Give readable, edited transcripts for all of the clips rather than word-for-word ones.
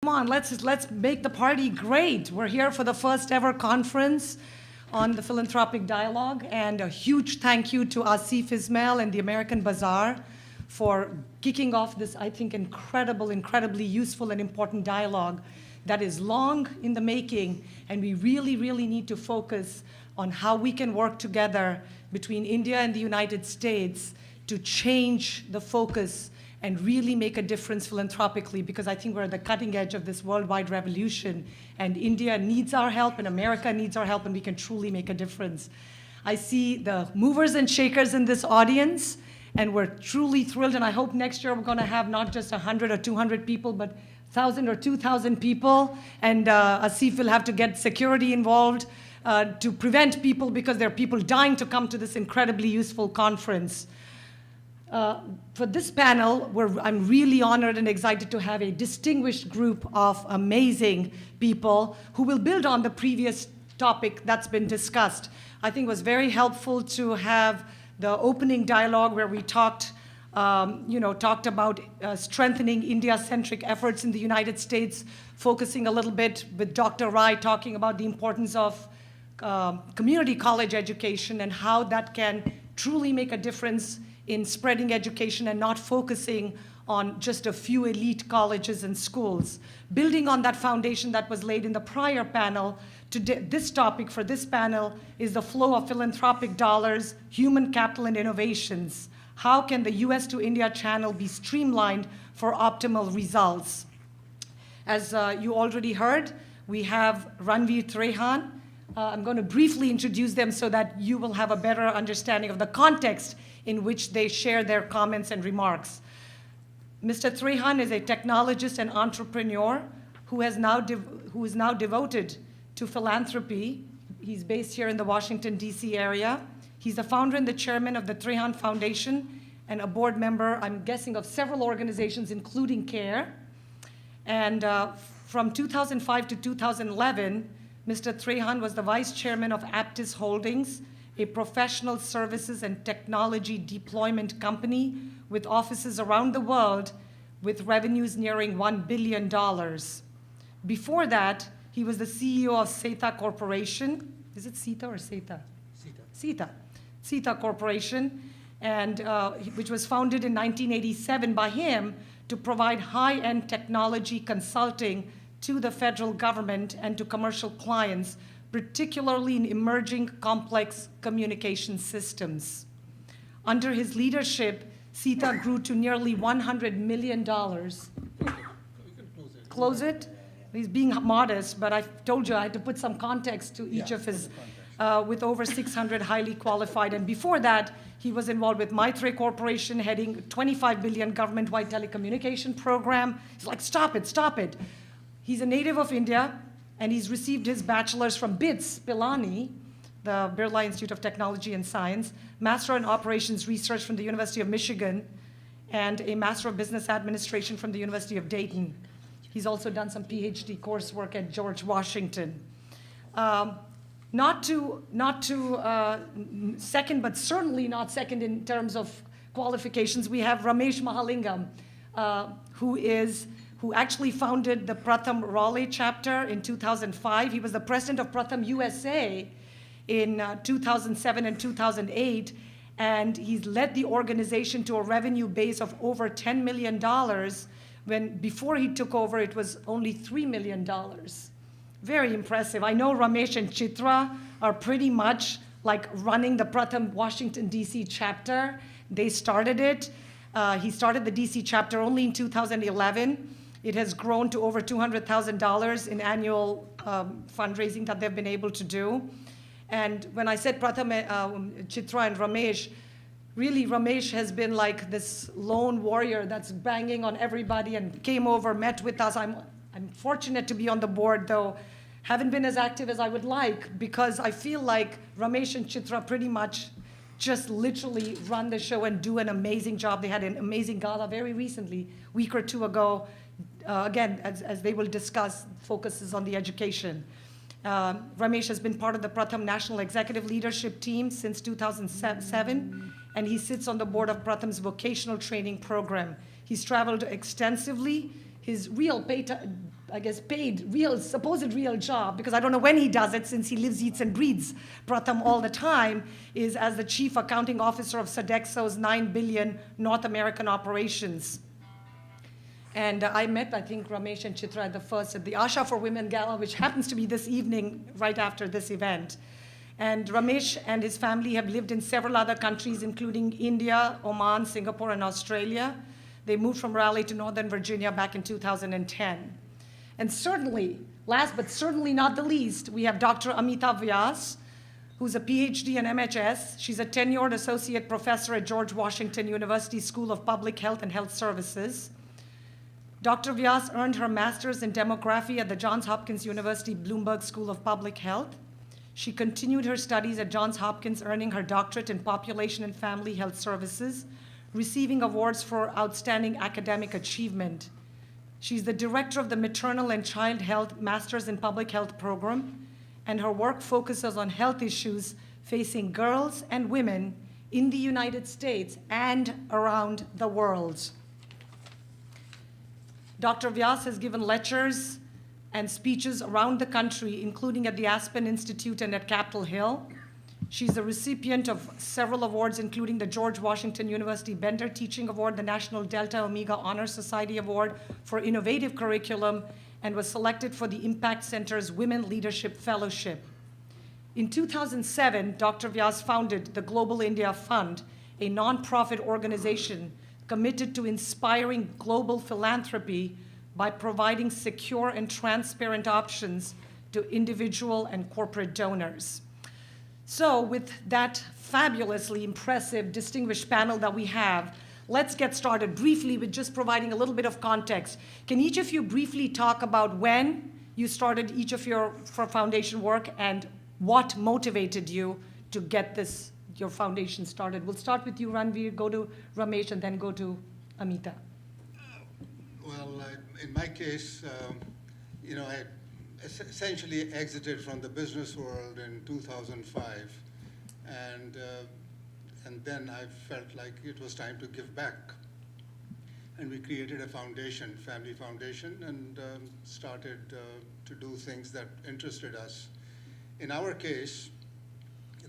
Come on, let's make the party great. We're here for the first ever conference on the philanthropic dialogue, and a huge thank you to Asif Ismail and the American Bazaar for kicking off this, I think, incredibly useful and important dialogue that is long in the making, and we really need to focus on how we can work together between India and the United States to change the focus and really make a difference philanthropically, because I think we're at the cutting edge of this worldwide revolution, and India needs our help, and America needs our help, and we can truly make a difference. I see the movers and shakers in this audience, and we're truly thrilled, and I hope next year we're gonna have not just 100 or 200 people, but 1,000 or 2,000 people, and Asif will have to get security involved to prevent people, because there are people dying to come to this incredibly useful conference. For this panel, I'm really honored and excited to have a distinguished group of amazing people who will build on the previous topic that's been discussed. I think it was very helpful to have the opening dialogue where we talked about strengthening India-centric efforts in the United States, focusing a little bit with Dr. Rai talking about the importance of community college education and how that can truly make a difference in spreading education and not focusing on just a few elite colleges and schools. Building on that foundation that was laid in the prior panel, this topic for this panel is the flow of philanthropic dollars, human capital, and innovations. How can the US to India channel be streamlined for optimal results? As you already heard, we have Ranveer Trehan. I'm going to briefly introduce them so that you will have a better understanding of the context in which they share their comments and remarks. Mr. Trehan is a technologist and entrepreneur who is now devoted to philanthropy. He's based here in the Washington, D.C. area. He's the founder and the chairman of the Trehan Foundation and a board member, I'm guessing, of several organizations, including CARE. And from 2005 to 2011, Mr. Trehan was the vice chairman of Aptis Holdings, a professional services and technology deployment company with offices around the world with revenues nearing $1 billion. Before that, he was the CEO of Seta Corporation. Is it Seta or Seta? Seta Corporation, and which was founded in 1987 by him to provide high-end technology consulting to the federal government and to commercial clients, particularly in emerging complex communication systems. Under his leadership, Seta grew to nearly $100 million. Close it? He's being modest, but I told you I had to put some context to each of his, with over 600 highly qualified. And before that, he was involved with Maitre Corporation, heading $25 billion government-wide telecommunication program. He's like, stop it. He's a native of India, and he's received his bachelor's from BITS, Pilani, the Birla Institute of Technology and Science, Master in Operations Research from the University of Michigan, and a Master of Business Administration from the University of Dayton. He's also done some PhD coursework at George Washington. Not to second, but certainly not second in terms of qualifications, we have Ramesh Mahalingam, who actually founded the Pratham Raleigh chapter in 2005. He was the president of Pratham USA in 2007 and 2008, and he's led the organization to a revenue base of over $10 million, when before he took over, it was only $3 million. Very impressive. I know Ramesh and Chitra are pretty much like running the Pratham Washington, D.C. chapter. They started it. He started the D.C. chapter only in 2011. It has grown to over $200,000 in annual fundraising that they've been able to do. And when I said Pratham, Chitra, and Ramesh, really Ramesh has been like this lone warrior that's banging on everybody and came over, met with us. I'm fortunate to be on the board, though haven't been as active as I would like, because I feel like Ramesh and Chitra pretty much just literally run the show and do an amazing job. They had an amazing gala very recently, a week or two ago. Again, as they will discuss, focuses on the education. Ramesh has been part of the Pratham National Executive Leadership Team since 2007, and he sits on the board of Pratham's vocational training program. He's traveled extensively his real supposed real job, because I don't know when he does it since he lives, eats, and breathes Pratham all the time, is as the chief accounting officer of Sodexo's $9 billion North American operations. And I met, I think, Ramesh and Chitra at the Asha for Women Gala, which happens to be this evening, right after this event. And Ramesh and his family have lived in several other countries, including India, Oman, Singapore, and Australia. They moved from Raleigh to Northern Virginia back in 2010. And certainly, last but certainly not the least, we have Dr. Amita Vyas, who's a PhD in MHS. She's a tenured associate professor at George Washington University School of Public Health and Health Services. Dr. Vyas earned her master's in demography at the Johns Hopkins University Bloomberg School of Public Health. She continued her studies at Johns Hopkins, earning her doctorate in population and family health services, receiving awards for outstanding academic achievement. She's the director of the Maternal and Child Health Masters in Public Health program, and her work focuses on health issues facing girls and women in the United States and around the world. Dr. Vyas has given lectures and speeches around the country, including at the Aspen Institute and at Capitol Hill. She's a recipient of several awards, including the George Washington University Bender Teaching Award, the National Delta Omega Honor Society Award for Innovative Curriculum, and was selected for the Impact Center's Women Leadership Fellowship. In 2007, Dr. Vyas founded the Global India Fund, a nonprofit organization committed to inspiring global philanthropy by providing secure and transparent options to individual and corporate donors. So with that fabulously impressive, distinguished panel that we have, let's get started briefly with just providing a little bit of context. Can each of you briefly talk about when you started each of your foundation work and what motivated you to get your foundation started? We'll start with you, Ranveer, go to Ramesh, and then go to Amita. Well, in my case, I essentially exited from the business world in 2005, and then I felt like it was time to give back. And we created a foundation, family foundation, and started to do things that interested us. In our case,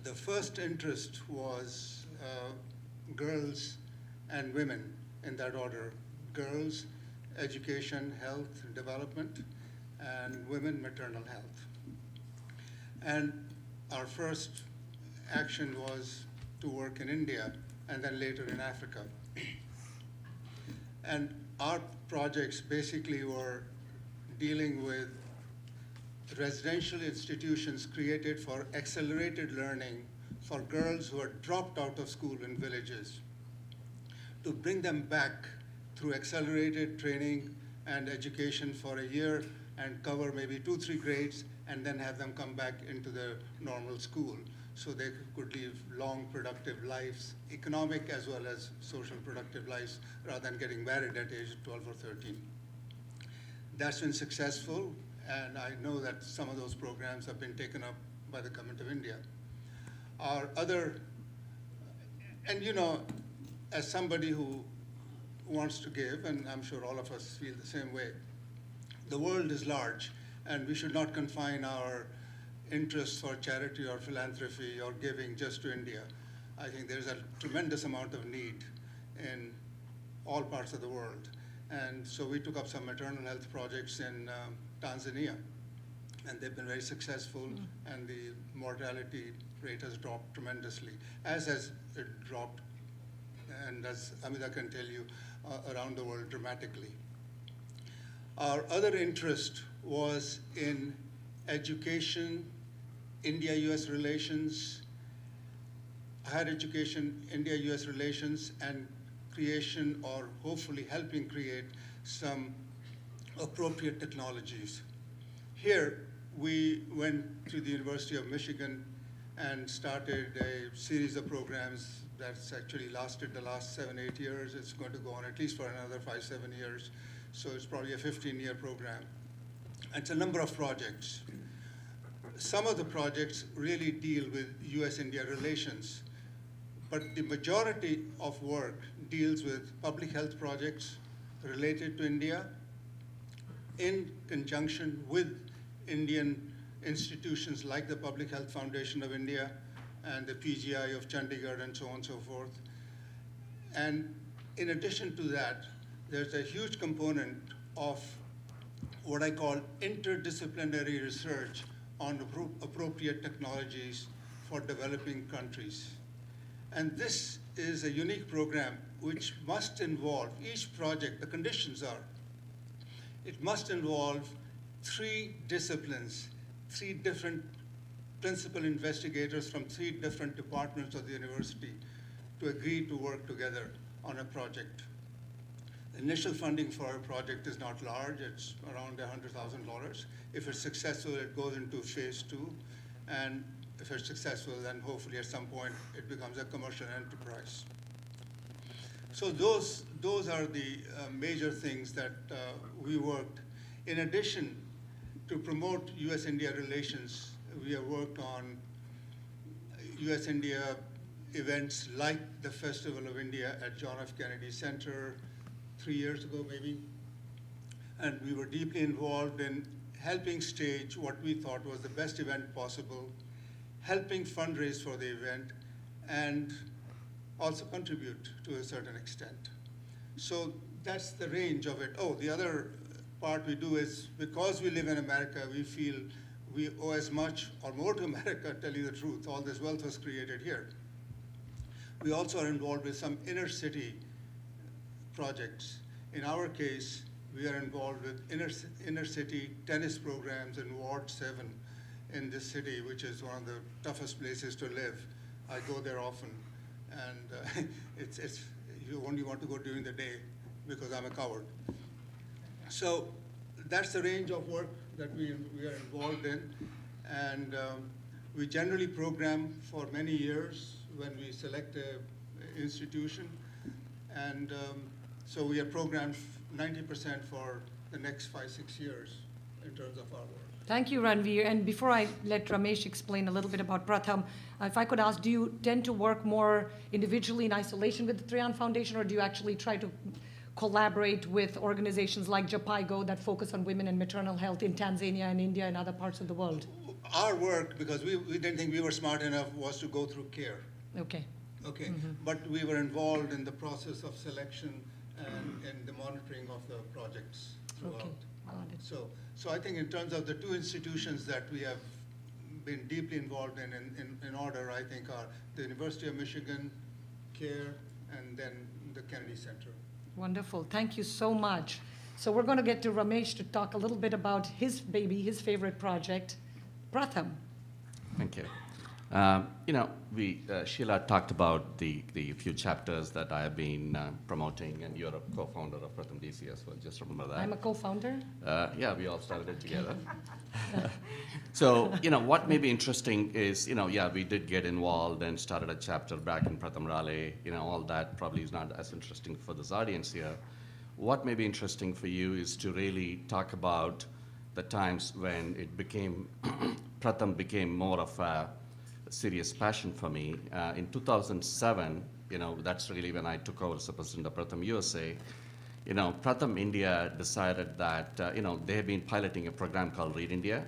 the first interest was girls and women, in that order. Girls, education, health, development, and women, maternal health. And our first action was to work in India, and then later in Africa. And our projects basically were dealing with residential institutions created for accelerated learning for girls who had dropped out of school in villages, to bring them back through accelerated training and education for a year and cover maybe 2-3 grades, and then have them come back into the normal school so they could live long, productive lives, economic as well as social productive lives, rather than getting married at age 12 or 13. That's been successful, and I know that some of those programs have been taken up by the Government of India. Our other, and as somebody who wants to give, and I'm sure all of us feel the same way, the world is large, and we should not confine our interest for charity or philanthropy or giving just to India. I think there's a tremendous amount of need in all parts of the world. And so we took up some maternal health projects in Tanzania, and they've been very successful, and the mortality rate has dropped tremendously, as has it dropped, and as Amita can tell you, around the world dramatically. Our other interest was in education, India-US relations, higher education, India-US relations, and creation, or hopefully helping create, some appropriate technologies. Here, we went to the University of Michigan and started a series of programs that's actually lasted the last 7-8 years. It's going to go on at least for another 5-7 years. So it's probably a 15-year program. It's a number of projects. Some of the projects really deal with US-India relations, but the majority of work deals with public health projects related to India, in conjunction with Indian institutions like the Public Health Foundation of India and the PGI of Chandigarh and so on and so forth. And in addition to that, there's a huge component of what I call interdisciplinary research on appropriate technologies for developing countries. And this is a unique program which must involve, each project, the conditions are, it must involve 3 disciplines, 3 different principal investigators from 3 different departments of the university to agree to work together on a project. The initial funding for a project is not large, it's around $100,000. If it's successful, it goes into phase 2, and if it's successful, then hopefully at some point it becomes a commercial enterprise. So those are the major things that we worked. In addition, to promote US-India relations, we have worked on US-India events like the Festival of India at John F. Kennedy Center 3 years ago, maybe. And we were deeply involved in helping stage what we thought was the best event possible, helping fundraise for the event, and also contribute to a certain extent. So that's the range of it. Oh, the other part we do is, because we live in America, we feel we owe as much or more to America, tell you the truth. All this wealth was created here. We also are involved with some inner city projects. In our case, we are involved with inner city tennis programs in Ward 7 in this city, which is one of the toughest places to live. I go there often, and you only want to go during the day because I'm a coward. So that's the range of work that we are involved in, and we generally program for many years when we select an institution, and so we are programmed 90% for the next 5-6 years in terms of our work. Thank you, Ranveer. And before I let Ramesh explain a little bit about Pratham, if I could ask, do you tend to work more individually in isolation with the Trian Foundation, or do you actually try to collaborate with organizations like Japaigo that focus on women and maternal health in Tanzania and India and other parts of the world? Our work, because we didn't think we were smart enough, was to go through CARE. Okay. Okay, Mm-hmm. but we were involved in the process of selection and in the monitoring of the projects throughout. Okay, got it. So I think in terms of the 2 institutions that we have been deeply involved in order, I think are the University of Michigan, CARE, and then the Kennedy Center. Wonderful. Thank you so much. So we're going to get to Ramesh to talk a little bit about his baby, his favorite project, Pratham. Thank you. Sheila talked about the few chapters that I have been promoting, and you're a co-founder of Pratham DC as well. Just remember that. I'm a co-founder. Yeah, we all started it together. So, what may be interesting is, we did get involved and started a chapter back in Pratham Raleigh. All that probably is not as interesting for this audience here. What may be interesting for you is to really talk about the times when it became, Pratham became more of a serious passion for me. In 2007, that's really when I took over as the president of Pratham USA. Pratham India decided that, they have been piloting a program called Read India.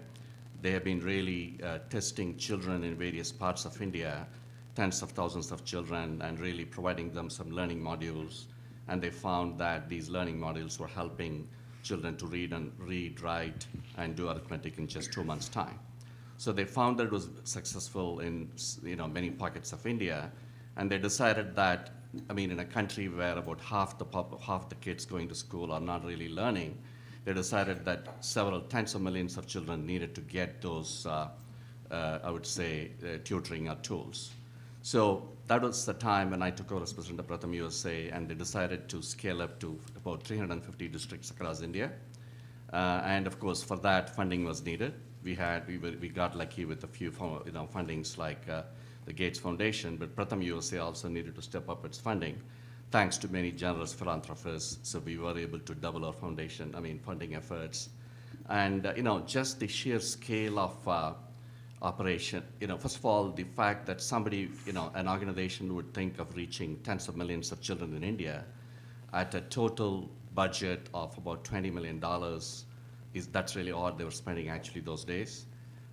They have been really testing children in various parts of India, tens of thousands of children, and really providing them some learning modules. And they found that these learning modules were helping children to read, write, and do arithmetic in just 2 months' time. So they found that it was successful in many pockets of India, and they decided that, in a country where about half the kids going to school are not really learning, they decided that several tens of millions of children needed to get those, tutoring or tools. So that was the time when I took over as president of Pratham USA, and they decided to scale up to about 350 districts across India. And of course, for that, funding was needed. We got lucky with a few fundings like the Gates Foundation, but Pratham USA also needed to step up its funding, thanks to many generous philanthropists. So we were able to double our funding efforts. And just the sheer scale of operation, first of all, the fact that somebody, an organization would think of reaching tens of millions of children in India at a total budget of about $20 million, that's really all they were spending actually those days,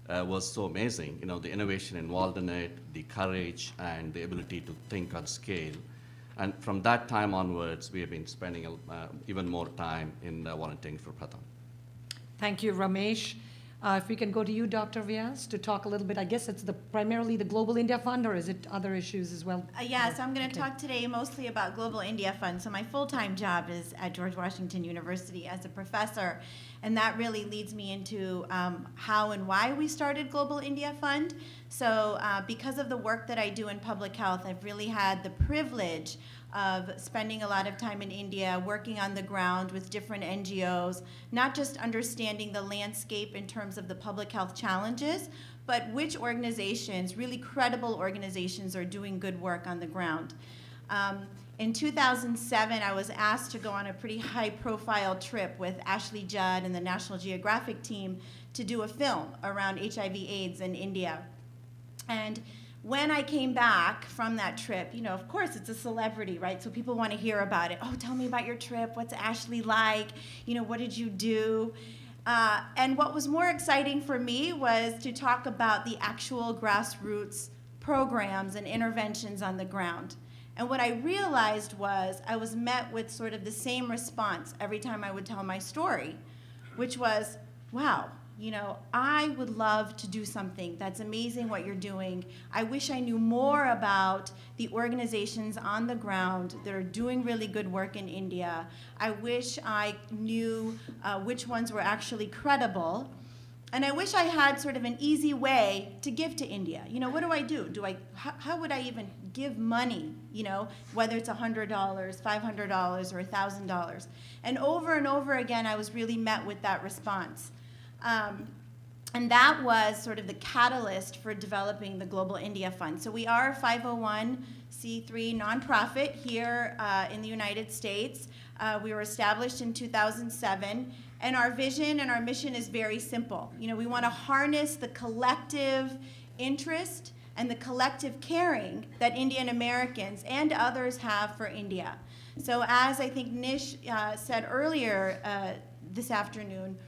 was so amazing. You know, the innovation involved in it, the courage, and the ability to think on scale. And from that time onwards, we have been spending even more time in volunteering for Pratham. Thank you, Ramesh. If we can go to you, Dr. Vyas, to talk a little bit, I guess it's primarily the Global India Fund, or is it other issues as well? Yeah, so I'm going to Okay. talk today mostly about Global India Fund. So my full-time job is at George Washington University as a professor, and that really leads me into how and why we started Global India Fund. So because of the work that I do in public health, I've really had the privilege of spending a lot of time in India, working on the ground with different NGOs, not just understanding the landscape in terms of the public health challenges, but which organizations, really credible organizations, are doing good work on the ground. In 2007, I was asked to go on a pretty high-profile trip with Ashley Judd and the National Geographic team to do a film around HIV/AIDS in India. And when I came back from that trip, you know, of course, it's a celebrity, right? So people want to hear about it. Oh, tell me about your trip. What's Ashley like? You know, what did you do? And what was more exciting for me was to talk about the actual grassroots programs and interventions on the ground. And what I realized was I was met with sort of the same response every time I would tell my story, which was, wow, you know, I would love to do something. That's amazing what you're doing. I wish I knew more about the organizations on the ground that are doing really good work in India. I wish I knew which ones were actually credible. And I wish I had sort of an easy way to give to India. You know, what do? How would I even give money, you know, whether it's $100, $500, or $1,000? And over again, I was really met with that response. And that was sort of the catalyst for developing the Global India Fund. So we are a 501c3 nonprofit here in the United States. We were established in 2007, and our vision and our mission is very simple. You know, we want to harness the collective interest and the collective caring that Indian Americans and others have for India. So as I think Nish said earlier this afternoon,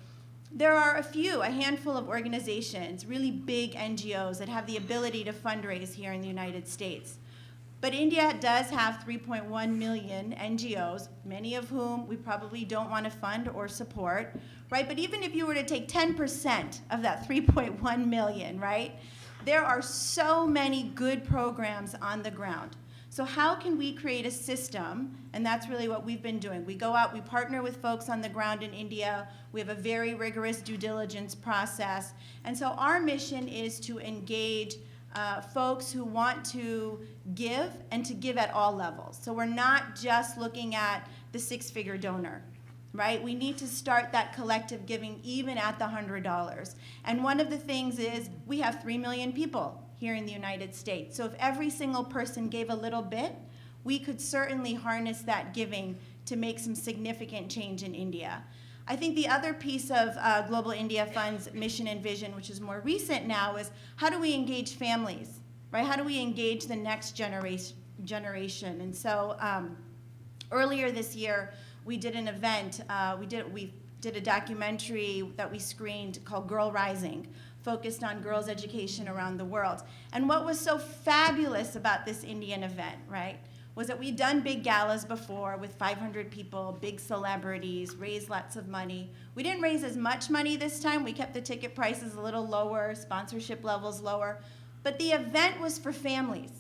there are a handful of organizations, really big NGOs that have the ability to fundraise here in the United States. But India does have 3.1 million NGOs, many of whom we probably don't want to fund or support, right? But even if you were to take 10% of that 3.1 million, right, there are so many good programs on the ground. So how can we create a system? And that's really what we've been doing. We go out, we partner with folks on the ground in India. We have a very rigorous due diligence process. And so our mission is to engage folks who want to give and to give at all levels. So we're not just looking at the six-figure donor, right? We need to start that collective giving even at the $100. And one of the things is we have 3 million people here in the United States. So if every single person gave a little bit, we could certainly harness that giving to make some significant change in India. I think the other piece of Global India Fund's mission and vision, which is more recent now, is how do we engage families, right? How do we engage the next generation? And so earlier this year, we did an event. We did a documentary that we screened called Girl Rising, focused on girls' education around the world. And what was so fabulous about this Indian event, right, was that we'd done big galas before with 500 people, big celebrities, raised lots of money. We didn't raise as much money this time. We kept the ticket prices a little lower, sponsorship levels lower. But the event was for families.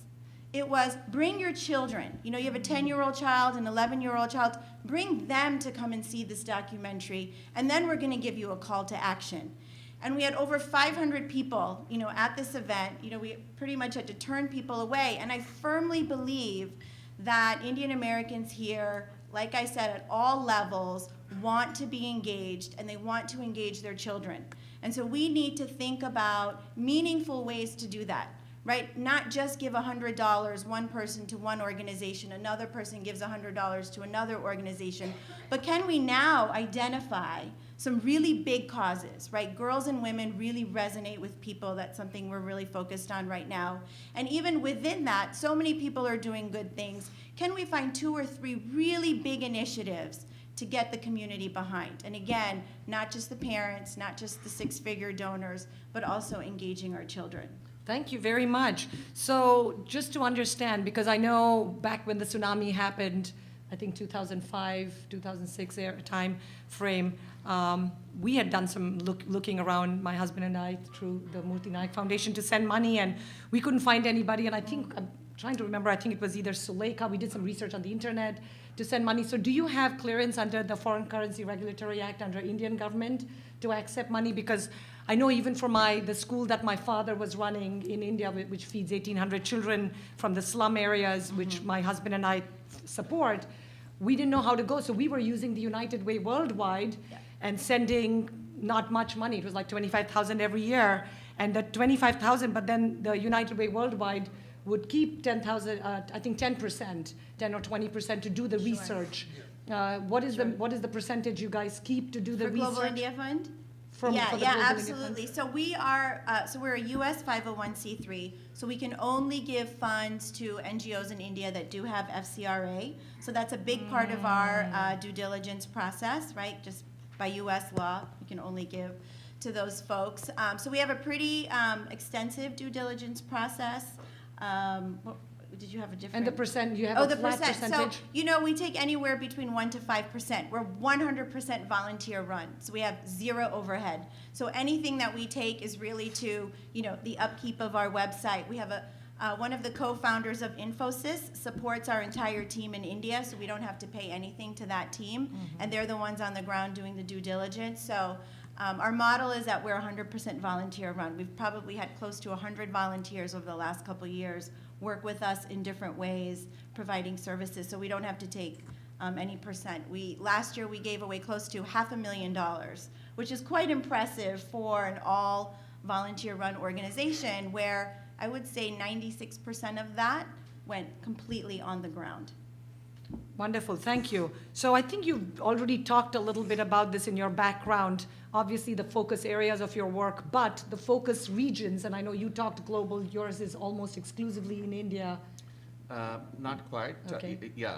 It was bring your children. You know, you have a 10-year-old child, an 11-year-old child. Bring them to come and see this documentary, and then we're going to give you a call to action. And we had over 500 people, you know, at this event. You know, we pretty much had to turn people away. And I firmly believe that Indian Americans here, like I said, at all levels, want to be engaged, and they want to engage their children. And so we need to think about meaningful ways to do that, right? Not just give $100, one person to one organization, another person gives $100 to another organization, but can we now identify some really big causes, right? Girls and women really resonate with people. That's something we're really focused on right now. And even within that, so many people are doing good things. Can we find 2 or 3 really big initiatives to get the community behind. And again, not just the parents, not just the six-figure donors, but also engaging our children. Thank you very much. So just to understand, because I know back when the tsunami happened, I think 2005, 2006 time frame, we had done some looking around, my husband and I, through the Murthy Nayak Foundation to send money, and we couldn't find anybody. And I think, I'm trying to remember, I think it was either Suleika, we did some research on the internet to send money. So do you have clearance under the Foreign Currency Regulatory Act under Indian government to accept money? Because I know even for the school that my father was running in India, which feeds 1,800 children from the slum areas, which my husband and I support, we didn't know how to go. So we were using the United Way Worldwide and sending not much money. It was like 25,000 every year. And the 25,000, but then the United Way Worldwide would keep 10,000, I think 10%, 10 or 20% to do the research. What is the percentage you guys keep to do the For research? Global India Fund? For the Global India Fund? Absolutely. So we are, we're a U.S. 501c3, so we can only give funds to NGOs in India that do have FCRA. So that's a big part of our due diligence process, right? Just by U.S. law, we can only give to those folks. So we have a pretty extensive due diligence process. Did you have a different? And the percent, you have Oh, a the flat percent. percentage? So, we take anywhere between 1% to 5%. We're 100% volunteer run. So we have zero overhead. So anything that we take is really to, the upkeep of our website. We have one of the co-founders of Infosys supports our entire team in India, so we don't have to pay anything to that team. And they're the ones on the ground doing the due diligence. So our model is that we're 100% volunteer run. We've probably had close to 100 volunteers over the last couple of years work with us in different ways, providing services, so we don't have to take any percent. Last year we gave away close to $500,000, which is quite impressive for an all volunteer run organization where I would say 96% of that went completely on the ground. Wonderful, thank you. So I think you've already talked a little bit about this in your background, obviously the focus areas of your work, but the focus regions, and I know you talked global, yours is almost exclusively in India. Not quite. Okay.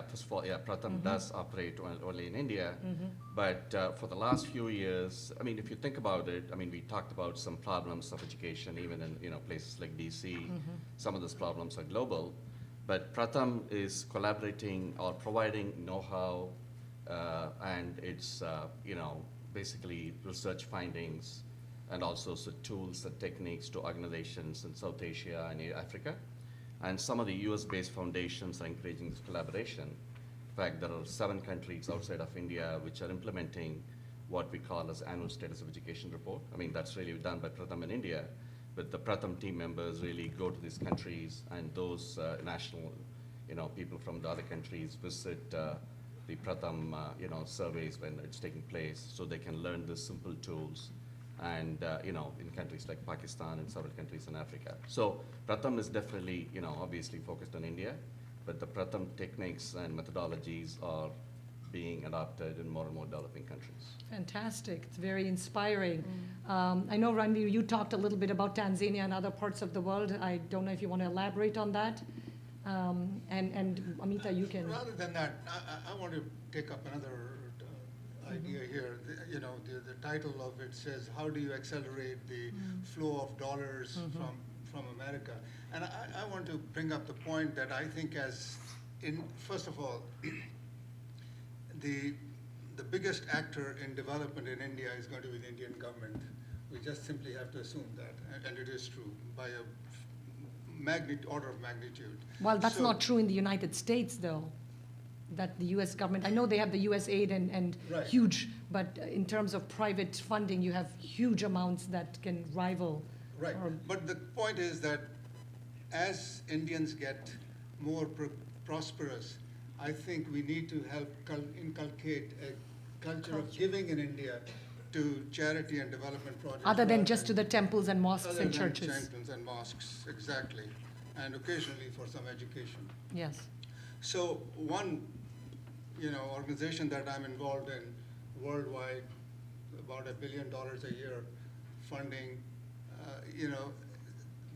First of all, Pratham does operate only in India, but for the last few years, I mean, if you think about it, I mean, we talked about some problems of education, even in places like DC. Some of those problems are global, but Pratham is collaborating or providing know-how, and it's basically research findings, and also tools and techniques to organizations in South Asia and Africa. And some of the US-based foundations are encouraging this collaboration. In fact, there are 7 countries outside of India which are implementing what we call as annual status of education report. I mean, that's really done by Pratham in India, but the Pratham team members really go to these countries, and those national, people from the other countries visit the Pratham, surveys when it's taking place, so they can learn the simple tools. And in countries like Pakistan and several countries in Africa. So Pratham is definitely, obviously focused on India, but the Pratham techniques and methodologies are being adopted in more and more developing countries. Fantastic, it's very inspiring. I know, Ranveer, you talked a little bit about Tanzania and other parts of the world. I don't know if you want to elaborate on that. And Amita, you can. Rather than that, I want to take up another idea here. The title of it says, how do you accelerate the flow of dollars from America? And I want to bring up the point that I think first of all, the biggest actor in development in India is going to be the Indian government. We just simply have to assume that, and it is true, by a order of magnitude. Well, that's not true in the United States, though. That the U.S. government, I know they have the U.S. aid and Right. huge, but in terms of private funding, you have huge amounts that can rival. Right, but the point is that as Indians get more prosperous, I think we need to help inculcate a culture of giving in India to charity and development projects. Other than just to the temples and mosques Other and than churches. temples and mosques, exactly, and occasionally for some education. Yes. So one, organization that I'm involved in worldwide, about $1 billion a year funding,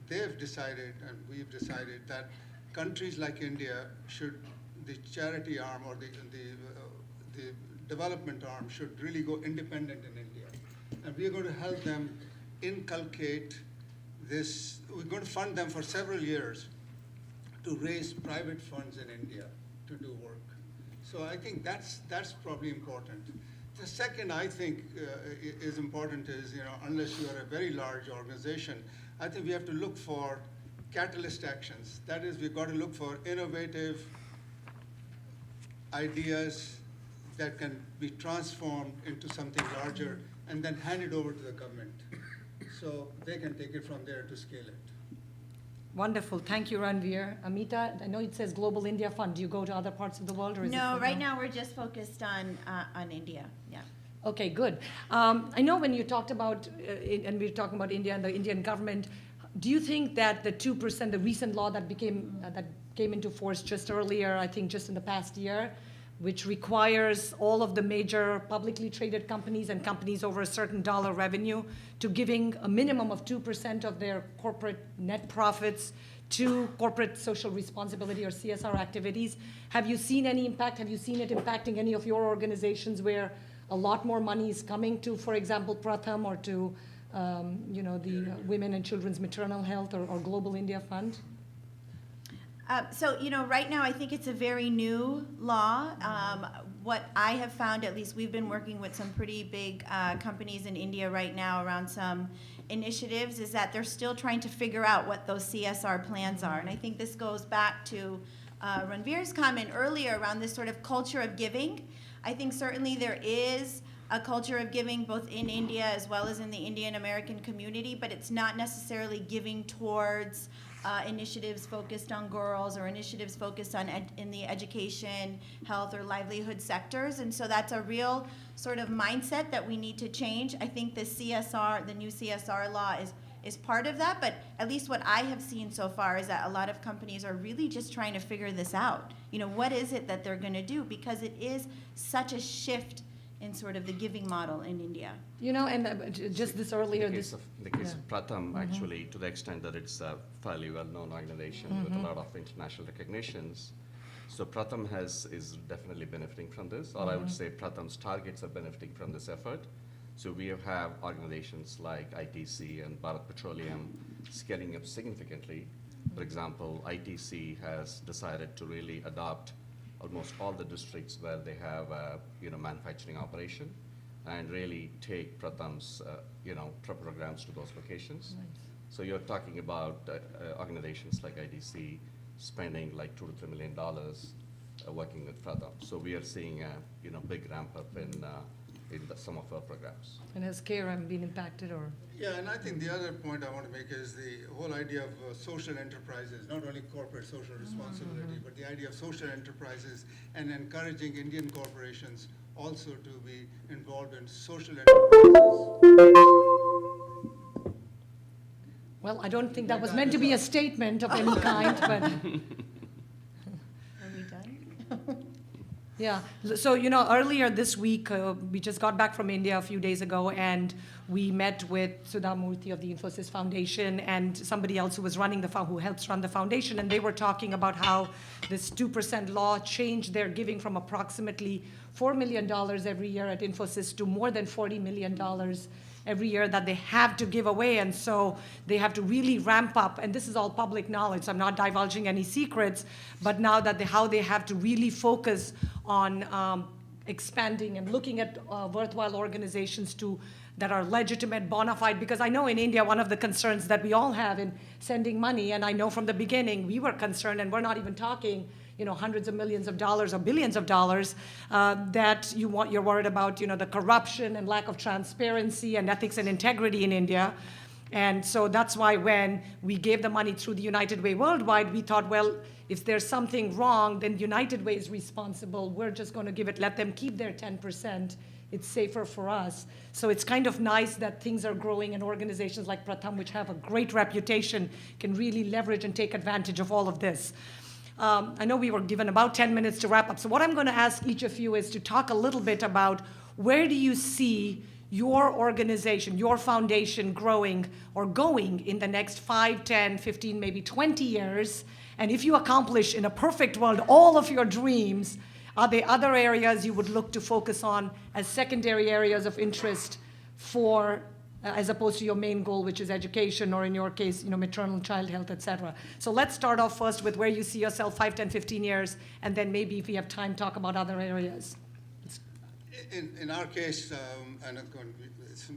they've decided, and we've decided, that countries like India should, the charity arm or the development arm should really go independent in India. And we are going to help them inculcate this. We're going to fund them for several years to raise private funds in India to do work. So I think that's probably important. The second I think is important is, unless you are a very large organization, I think we have to look for catalyst actions. That is, we've got to look for innovative ideas that can be transformed into something larger and then handed over to the government so they can take it from there to scale it. Wonderful. Thank you, Ranveer. Amita, I know it says Global India Fund. Do you go to other parts of the world, or is No, it right now we're just focused on India. Yeah. Okay, good. I know when you talked about, and we were talking about India and the Indian government, do you think that the 2%, the recent law that came into force just earlier, I think just in the past year, which requires all of the major publicly traded companies and companies over a certain dollar revenue to giving a minimum of 2% of their corporate net profits to corporate social responsibility or CSR activities. Have you seen any impact? Have you seen it impacting any of your organizations where a lot more money is coming to, for example, Pratham or to the Women and Children's Maternal Health or Global India Fund? So, right now I think it's a very new law. What I have found, at least we've been working with some pretty big companies in India right now around some initiatives, is that they're still trying to figure out what those CSR plans are. And I think this goes back to Ranveer's comment earlier around this sort of culture of giving. I think certainly there is a culture of giving both in India as well as in the Indian American community, but it's not necessarily giving towards initiatives focused on girls or initiatives focused on in the education, health, or livelihood sectors. And so that's a real sort of mindset that we need to change. I think the new CSR law is part of that, but at least what I have seen so far is that a lot of companies are really just trying to figure this out. What is it that they're going to do? Because it is such a shift in sort of the giving model in India. And just this earlier, In the case of Pratham, actually, to the extent that it's a fairly well-known organization with a lot of international recognitions, so Pratham is definitely benefiting from this, or I would say Pratham's targets are benefiting from this effort. So we have organizations like ITC and Bharat Petroleum scaling up significantly. For example, ITC has decided to really adopt almost all the districts where they have a manufacturing operation and really take Pratham's programs to those locations. Nice. So you're talking about organizations like ITC spending like $2 to $3 million working with Pratham. So we are seeing a big ramp up in some of our programs. And has KRM been impacted or? Yeah, and I think the other point I want to make is the whole idea of social enterprises, not only corporate social responsibility, but the idea of social enterprises and encouraging Indian corporations also to be involved in social enterprises. Well, I don't think that was meant to be a statement of any kind, but Are we done? yeah. So, earlier this week, we just got back from India a few days ago, and we met with Sudha Murthy of the Infosys Foundation and somebody else who was running who helps run the foundation, and they were talking about how this 2% law changed their giving from approximately $4 million every year at Infosys to more than $40 million every year that they have to give away. And so they have to really ramp up. And this is all public knowledge. So I'm not divulging any secrets. But now that how they have to really focus on expanding and looking at worthwhile organizations that are legitimate, bona fide, because I know in India, one of the concerns that we all have in sending money, and I know from the beginning we were concerned, and we're not even talking hundreds of millions of dollars or billions of dollars, that you're worried about the corruption and lack of transparency and ethics and integrity in India. And so that's why when we gave the money through the United Way Worldwide, we thought, well, if there's something wrong, then United Way is responsible. We're just going to let them keep their 10%. It's safer for us. So it's kind of nice that things are growing and organizations like Pratham, which have a great reputation, can really leverage and take advantage of all of this. I know we were given about 10 minutes to wrap up. So what I'm going to ask each of you is to talk a little bit about where do you see your organization, your foundation growing or going in the next 5, 10, 15, maybe 20 years. And if you accomplish in a perfect world all of your dreams, Are there other areas you would look to focus on as secondary areas of interest for, as opposed to your main goal, which is education, or in your case, maternal child health, et cetera? So let's start off first with where you see yourself 5, 10, 15 years, and then maybe if we have time, talk about other areas. In our case, and it's,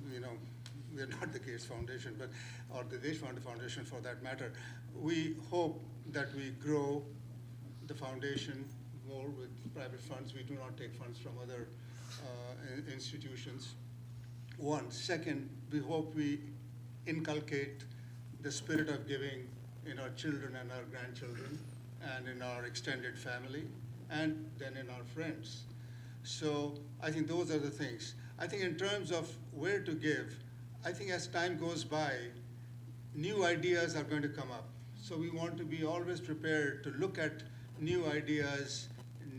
we're not the Gates Foundation, but or the Desh Foundation for that matter. We hope that we grow the foundation more with private funds. We do not take funds from other institutions. One. Second, we hope we inculcate the spirit of giving in our children and our grandchildren, and in our extended family, and then in our friends. So I think those are the things. I think in terms of where to give, I think as time goes by, new ideas are going to come up. So we want to be always prepared to look at new ideas,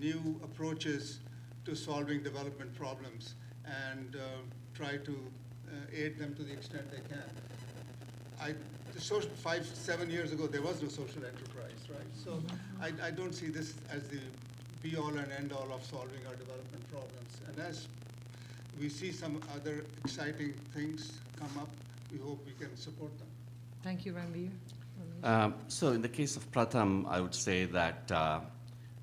new approaches to solving development problems, and try to aid them to the extent they can. 5, 7 years ago, there was no social enterprise, right? So I don't see this as the be-all and end-all of solving our development problems. And as we see some other exciting things come up, we hope we can support them. Thank you, Ranveer. So in the case of Pratham, I would say that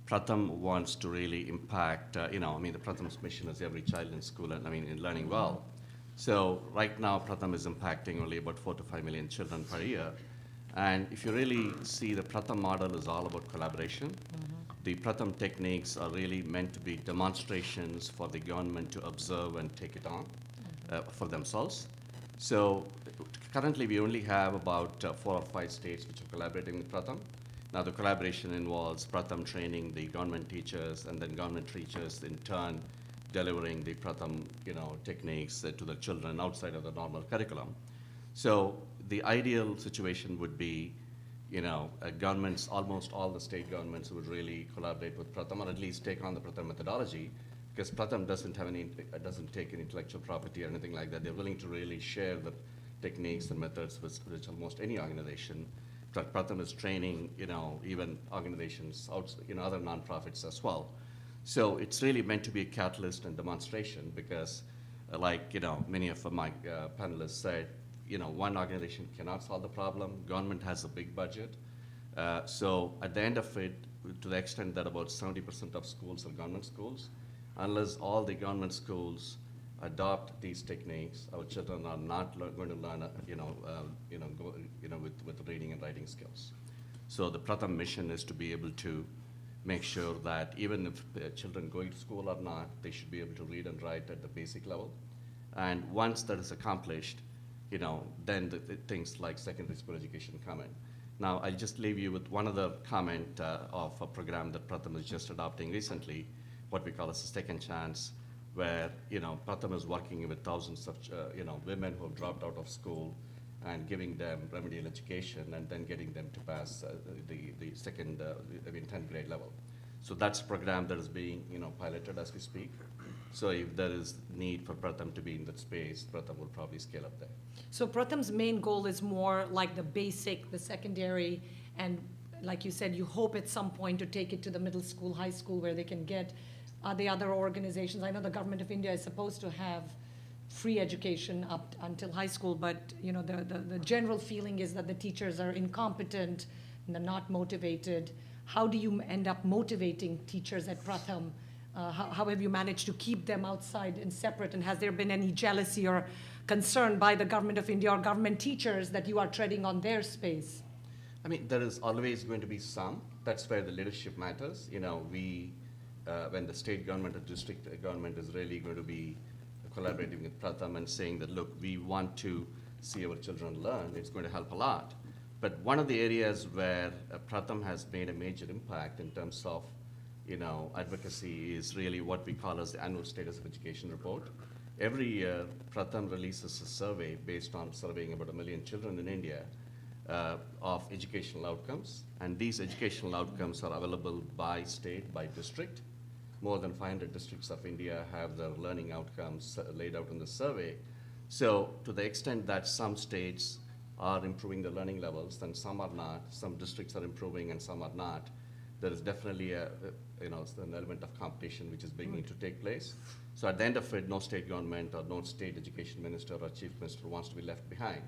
Pratham wants to really impact, the Pratham's mission is every child in school and, in learning well. So right now, Pratham is impacting only about 4 to 5 million children per year. And if you really see, the Pratham model is all about collaboration. The Pratham techniques are really meant to be demonstrations for the government to observe and take it on for themselves. So currently, we only have about 4 or 5 states which are collaborating with Pratham. Now, the collaboration involves Pratham training the government teachers, and then government teachers in turn delivering the Pratham, techniques to the children outside of the normal curriculum. So the ideal situation would be, governments, almost all the state governments would really collaborate with Pratham, or at least take on the Pratham methodology, because Pratham doesn't take any intellectual property or anything like that. They're willing to really share the techniques and methods with almost any organization. But Pratham is training, even organizations, other nonprofits as well. So it's really meant to be a catalyst and demonstration, because, many of my panelists said, one organization cannot solve the problem. Government has a big budget. So at the end of it, to the extent that about 70% of schools are government schools, unless all the government schools adopt these techniques, our children are not going to learn, with reading and writing skills. So the Pratham mission is to be able to make sure that even if children going to school or not, they should be able to read and write at the basic level. And once that is accomplished, then the things like secondary school education come in. Now, I'll just leave you with one other comment of a program that Pratham is just adopting recently, what we call as a second chance, where, Pratham is working with thousands of, women who have dropped out of school and giving them remedial education and then getting them to pass the second, 10th grade level. So that's a program that is being, piloted as we speak. So if there is need for Pratham to be in that space, Pratham will probably scale up there. So Pratham's main goal is more like the basic, the secondary, and like you said, you hope at some point to take it to the middle school, high school, where they can get the other organizations. I know the government of India is supposed to have free education up until high school, but the general feeling is that the teachers are incompetent and they're not motivated. How do you end up motivating teachers at Pratham? How have you managed to keep them outside and separate? And has there been any jealousy or concern by the government of India or government teachers that you are treading on their space? There is always going to be some. That's where the leadership matters. When the state government or district government is really going to be collaborating with Pratham and saying that, look, we want to see our children learn, it's going to help a lot. But one of the areas where Pratham has made a major impact in terms of advocacy is really what we call as the annual status of education report. Every year, Pratham releases a survey based on surveying about 1 million children in India of educational outcomes. And these educational outcomes are available by state, by district. More than 500 districts of India have their learning outcomes laid out in the survey. So to the extent that some states are improving the learning levels and some are not, some districts are improving and some are not, there is definitely an element of competition which is beginning to take place. So at the end of it, no state government or no state education minister or chief minister wants to be left behind.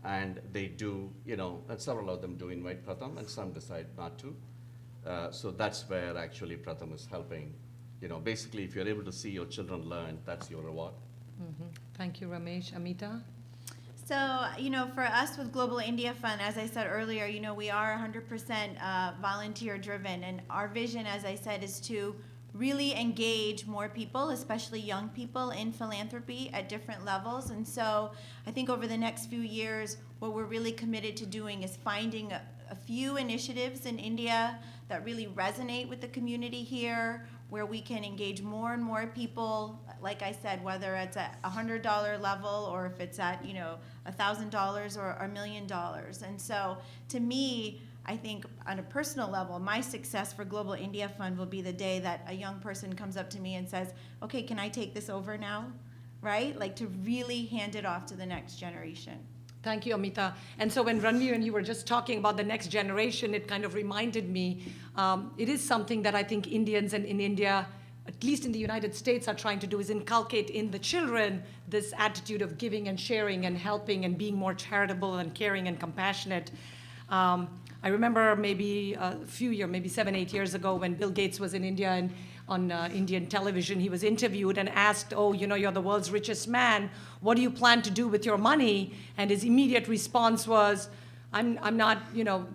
And they do, and several of them do invite Pratham, and some decide not to. So that's where actually Pratham is helping. Basically, if you're able to see your children learn, that's your reward. Thank you, Ramesh. Amita? So, for us with Global India Fund, as I said earlier, we are 100% volunteer driven. And our vision, as I said, is to really engage more people, especially young people, in philanthropy at different levels. And so I think over the next few years, what we're really committed to doing is finding a few initiatives in India that really resonate with the community here, where we can engage more and more people, like I said, whether it's at $100 level or if it's at, $1,000 or $1 million. And so to me, I think on a personal level, my success for Global India Fund will be the day that a young person comes up to me and says, okay, can I take this over now? Right? Like to really hand it off to the next generation. Thank you, Amita. And so when Ranveer and you were just talking about the next generation, it kind of reminded me, it is something that I think Indians and in India, at least in the United States, are trying to do, is inculcate in the children this attitude of giving and sharing and helping and being more charitable and caring and compassionate. I remember maybe maybe 7, 8 years ago when Bill Gates was in India and on Indian television, he was interviewed and asked, you're the world's richest man. What do you plan to do with your money? And his immediate response was, I'm not,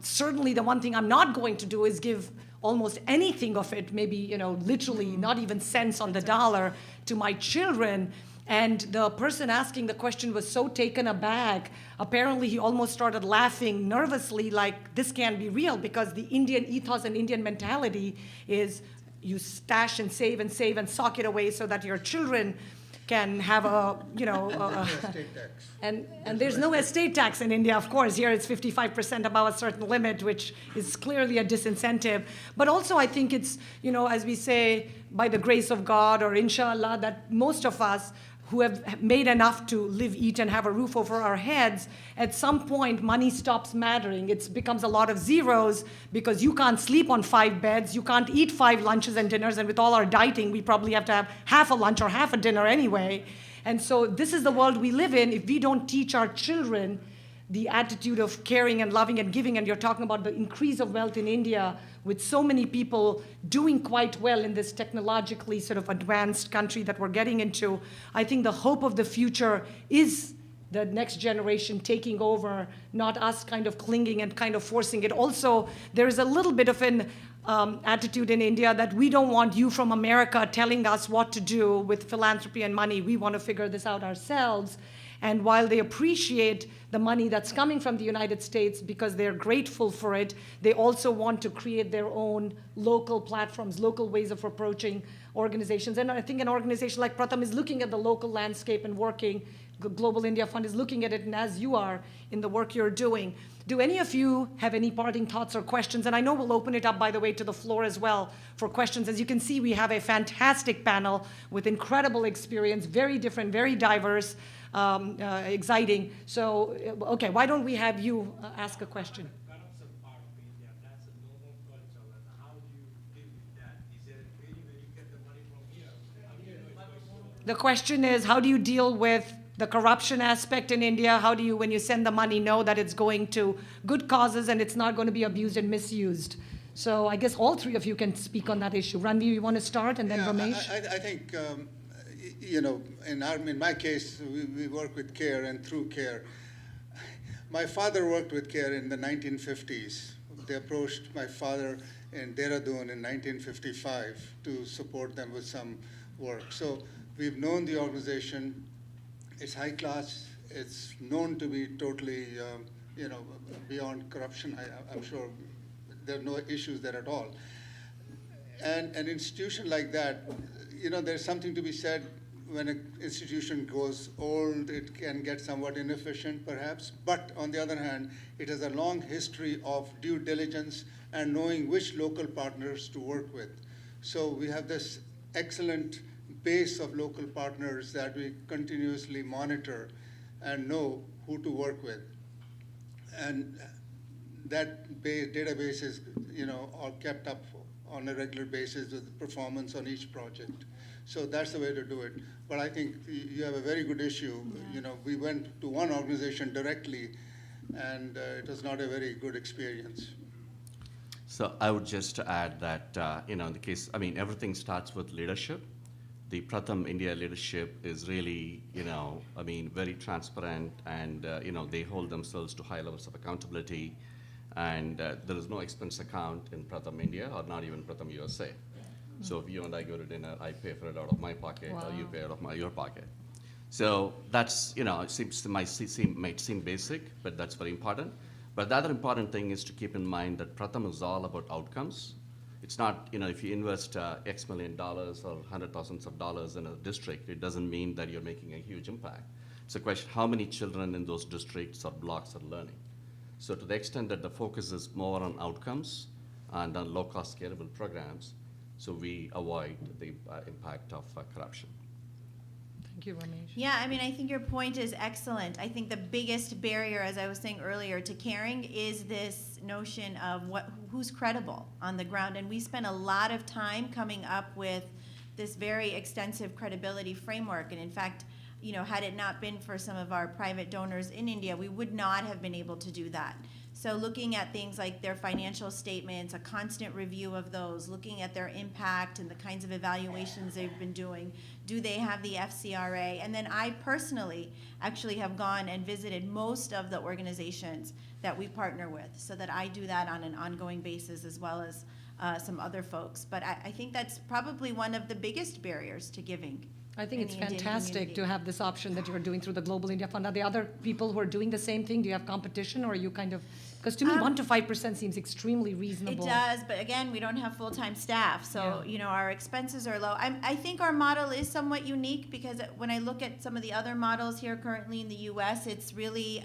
certainly the one thing I'm not going to do is give almost anything of it, maybe, literally not even cents on the dollar to my children. And the person asking the question was so taken aback. Apparently, he almost started laughing nervously, like this can't be real, because the Indian ethos and Indian mentality is you stash and save and sock it away so that your children can have Estate tax. and there's no estate tax in India, of course. Here it's 55% above a certain limit, which is clearly a disincentive. But also I think it's, as we say, by the grace of God or inshallah, that most of us who have made enough to live, eat, and have a roof over our heads, at some point money stops mattering. It becomes a lot of zeros because you can't sleep on 5 beds, you can't eat 5 lunches and dinners, and with all our dieting, we probably have to have half a lunch or half a dinner anyway. And so this is the world we live in. If we don't teach our children the attitude of caring and loving and giving, and you're talking about the increase of wealth in India with so many people doing quite well in this technologically sort of advanced country that we're getting into, I think the hope of the future is the next generation taking over, not us kind of clinging and kind of forcing it. Also, there is a little bit of an attitude in India that we don't want you from America telling us what to do with philanthropy and money. We want to figure this out ourselves. And while they appreciate the money that's coming from the United States because they're grateful for it, they also want to create their own local platforms, local ways of approaching organizations. And I think an organization like Pratham is looking at the local landscape and working. Global India Fund is looking at it, and as you are in the work you're doing. Do any of you have any parting thoughts or questions? And I know we'll open it up, by the way, to the floor as well for questions. As you can see, we have a fantastic panel with incredible experience, very different, very diverse, exciting. So, okay, why don't we have you ask a question? Corruption part of India, that's a normal culture. And how do you deal with that? Is there a way where you get the money from here? How do you know it's going to The question is, how do you deal with the corruption aspect in India? How do you, when you send the money, know that it's going to good causes and it's not going to be abused and misused? So I guess all three of you can speak on that issue. Ranveer, you want to start, and then Ramesh? I think, in my case, we work with CARE and through CARE. My father worked with CARE in the 1950s. They approached my father in Dehradun in 1955 to support them with some work. So we've known the organization. It's high class. It's known to be totally, beyond corruption. I'm sure there are no issues there at all. And an institution like that, there's something to be said. When an institution goes old, it can get somewhat inefficient, perhaps. But on the other hand, it has a long history of due diligence and knowing which local partners to work with. So we have this excellent base of local partners that we continuously monitor and know who to work with. And database is, all kept up on a regular basis with performance on each project. So that's the way to do it. But I think you have a very good issue. We went to one organization directly, and it was not a very good experience. So I would just add that, in the case, everything starts with leadership. The Pratham India leadership is really, very transparent, and, they hold themselves to high levels of accountability. And there is no expense account in Pratham India or not even Pratham USA. So if you and I go to dinner, I pay for it out of my pocket, or you pay out of your pocket. So that's, it might seem basic, but that's very important. But the other important thing is to keep in mind that Pratham is all about outcomes. It's not, if you invest X million dollars or hundred thousands of dollars in a district, it doesn't mean that you're making a huge impact. It's a question, how many children in those districts or blocks are learning? So to the extent that the focus is more on outcomes and on low-cost scalable programs, so we avoid the impact of corruption. Thank you, Ramesh. Yeah, I think your point is excellent. I think the biggest barrier, as I was saying earlier, to caring is this notion of who's credible on the ground. And we spent a lot of time coming up with this very extensive credibility framework. And in fact, had it not been for some of our private donors in India, we would not have been able to do that. So looking at things like their financial statements, a constant review of those, looking at their impact and the kinds of evaluations they've been doing. Do they have the FCRA? And then I personally actually have gone and visited most of the organizations that we partner with, so that I do that on an ongoing basis, as well as some other folks. But I think that's probably one of the biggest barriers to giving. I think in it's the Indian fantastic community. to have this option that you're doing through the Global India Fund. Are there other people who are doing the same thing? Do you have competition, or are you kind of, because to me, 1 to 5% seems extremely reasonable. It does, but again, we don't have full-time staff, so Yeah. our expenses are low. I think our model is somewhat unique, because when I look at some of the other models here currently in the U.S., it's really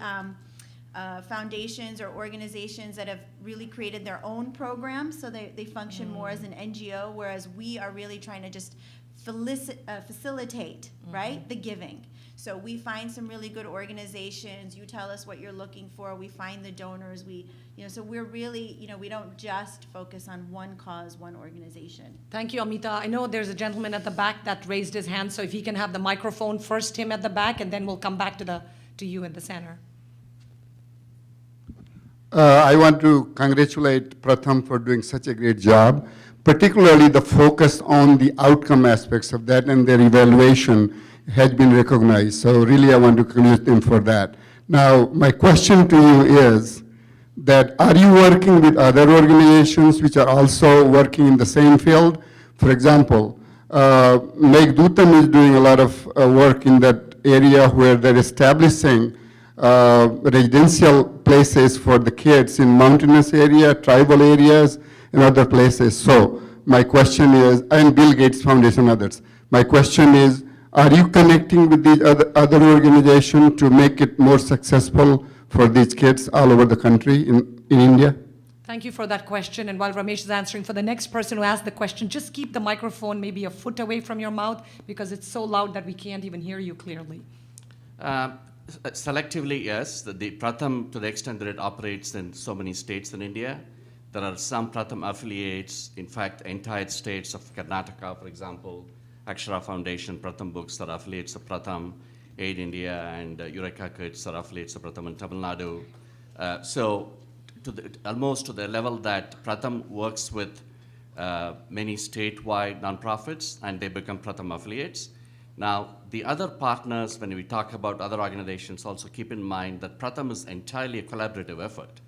foundations or organizations that have really created their own programs, so they function more as an NGO, whereas we are really trying to just facilitate, right, the giving. So we find some really good organizations. You tell us what you're looking for. We find the donors. So we're really, we don't just focus on one cause, one organization. Thank you, Amita. I know there's a gentleman at the back that raised his hand, so if he can have the microphone first, him at the back, and then we'll come back to you in the center. I want to congratulate Pratham for doing such a great job, particularly the focus on the outcome aspects of that, and their evaluation has been recognized. So really I want to congratulate them for that. Now, my question to you is that, are you working with other organizations which are also working in the same field? For example, Meghdootam is doing a lot of work in that area where they're establishing residential places for the kids in mountainous area, tribal areas, and other places. So my question is, and Bill Gates Foundation, others. My question is, are you connecting with these other organizations to make it more successful for these kids all over the country in India? Thank you for that question. And while Ramesh is answering, for the next person who asked the question, just keep the microphone maybe a foot away from your mouth, because it's so loud that we can't even hear you clearly. Selectively, yes. The Pratham, to the extent that it operates in so many states in India, there are some Pratham affiliates. In fact, entire states of Karnataka, for example, Akshara Foundation, Pratham Books are affiliates of Pratham, Aid India, and Eureka Kids are affiliates of Pratham in Tamil Nadu. So almost to the level that Pratham works with many statewide nonprofits, and they become Pratham affiliates. Now, the other partners, when we talk about other organizations, also keep in mind that Pratham is entirely a collaborative effort.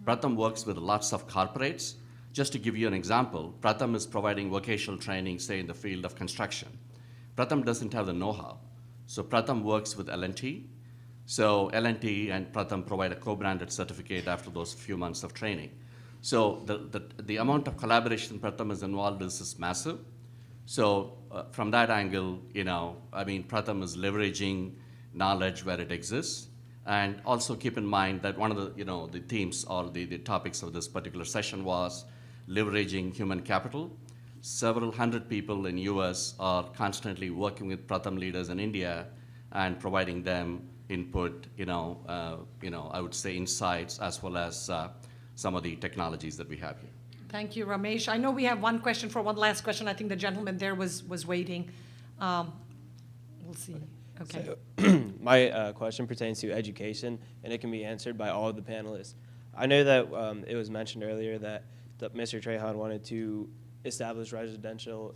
Pratham works with lots of corporates. Just to give you an example, Pratham is providing vocational training, say, in the field of construction. Pratham doesn't have the know-how. So Pratham works with L&T. So L&T and Pratham provide a co-branded certificate after those few months of training. So the amount of collaboration Pratham is involved is massive. So from that angle, Pratham is leveraging knowledge where it exists. And also keep in mind that one of the themes or the topics of this particular session was leveraging human capital. Several hundred people in US are constantly working with Pratham leaders in India and providing them input, I would say insights, as well as some of the technologies that we have here. Thank you, Ramesh. I know we have one question for one last question. I think the gentleman there was waiting. We'll see. Okay. So, my question pertains to education, and it can be answered by all of the panelists. I know that it was mentioned earlier that Mr. Trahan wanted to establish residential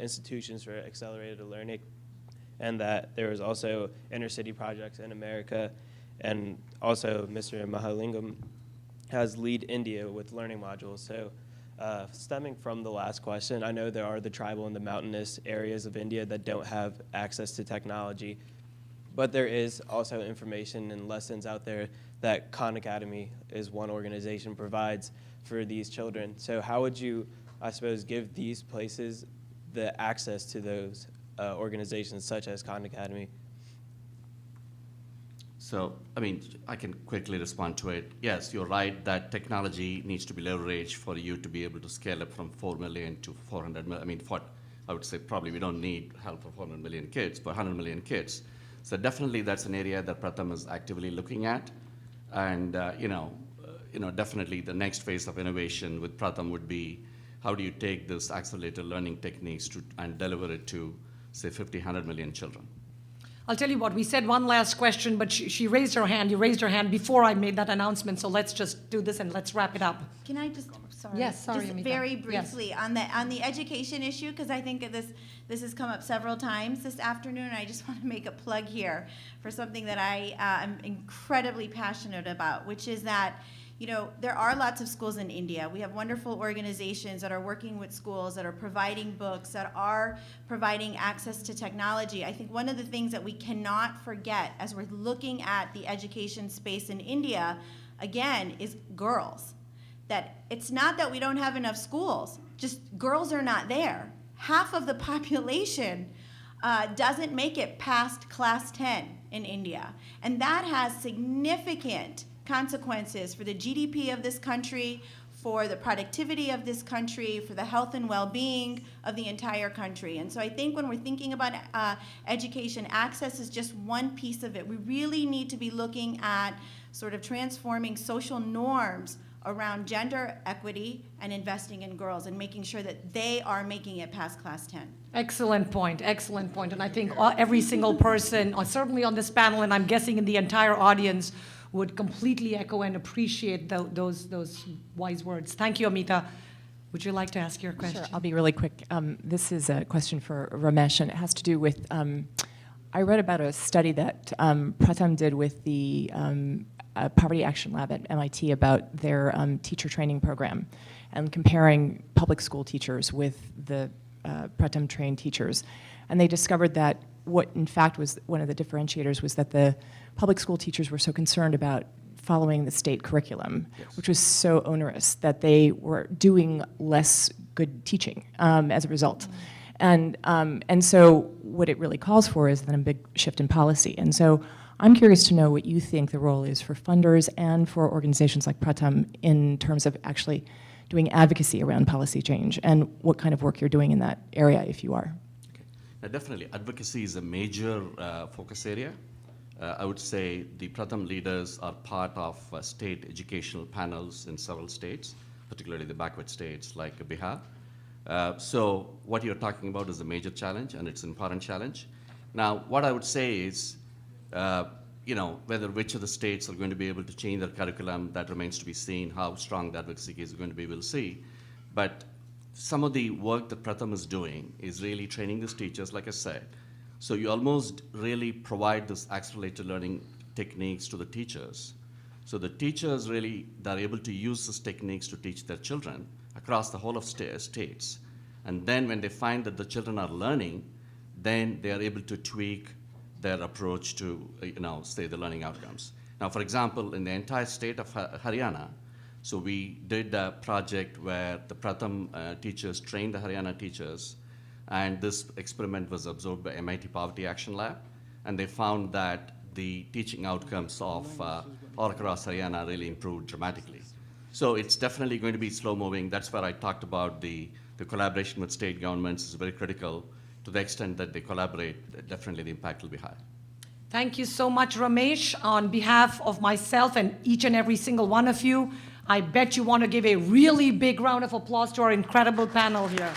institutions for accelerated learning, and that there was also inner-city projects in America, and also Mr. Mahalingam has Lead India with learning modules. So stemming from the last question, I know there are the tribal and the mountainous areas of India that don't have access to technology, but there is also information and lessons out there that Khan Academy is one organization provides for these children. So how would you, I suppose, give these places the access to those organizations such as Khan Academy? So, I mean, I can quickly respond to it. Yes, you're right that technology needs to be leveraged for you to be able to scale up from 4 million to 400 million. I mean, I would say probably we don't need help for 400 million kids, but 100 million kids. So definitely that's an area that Pratham is actively looking at. And, definitely the next phase of innovation with Pratham would be how do you take this accelerated learning techniques and deliver it to, say, 50, 100 million children. I'll tell you what, we said one last question, but she raised her hand. You raised your hand before I made that announcement, so let's just do this and let's wrap it up. Can I just, sorry. Yes, sorry, Just Amita. very Yes. briefly, on the education issue, because I think that this has come up several times this afternoon, and I just want to make a plug here for something that I am incredibly passionate about, which is that, there are lots of schools in India. We have wonderful organizations that are working with schools, that are providing books, that are providing access to technology. I think one of the things that we cannot forget as we're looking at the education space in India, again, is girls. That it's not that we don't have enough schools, just girls are not there. Half of the population doesn't make it past class 10 in India. And that has significant consequences for the GDP of this country, for the productivity of this country, for the health and well-being of the entire country. And so I think when we're thinking about education, access is just one piece of it. We really need to be looking at sort of transforming social norms around gender equity and investing in girls and making sure that they are making it past class 10. Excellent point, excellent point. And I think every single person, certainly on this panel, and I'm guessing in the entire audience, would completely echo and appreciate those wise words. Thank you, Amita. Would you like to ask your question? Sure, I'll be really quick. This is a question for Ramesh, and it has to do with, I read about a study that Pratham did with the Poverty Action Lab at MIT about their teacher training program and comparing public school teachers with the Pratham-trained teachers. And they discovered that what, in fact, was one of the differentiators was that the public school teachers were so concerned about following the state curriculum, Yes. which was so onerous that they were doing less good teaching as a result. And so what it really calls for is then a big shift in policy. And so I'm curious to know what you think the role is for funders and for organizations like Pratham in terms of actually doing advocacy around policy change, and what kind of work you're doing in that area, if you are. Definitely, advocacy is a major focus area. I would say the Pratham leaders are part of state educational panels in several states, particularly the backward states like Bihar. So what you're talking about is a major challenge, and it's an important challenge. Now, what I would say is, whether which of the states are going to be able to change their curriculum, that remains to be seen. How strong that advocacy is going to be, we'll see. But some of the work that Pratham is doing is really training these teachers, like I said. So you almost really provide this accelerated learning techniques to the teachers. So the teachers really, they're able to use these techniques to teach their children across the whole of states. And then when they find that the children are learning, then they are able to tweak their approach to, say, the learning outcomes. Now, for example, in the entire state of Haryana, so we did a project where the Pratham teachers trained the Haryana teachers, and this experiment was absorbed by MIT Poverty Action Lab, and they found that the teaching outcomes of all across Haryana really improved dramatically. So it's definitely going to be slow-moving. That's where I talked about the collaboration with state governments is very critical. To the extent that they collaborate, definitely the impact will be high. Thank you so much, Ramesh. On behalf of myself and each and every single one of you, I bet you want to give a really big round of applause to our incredible panel here.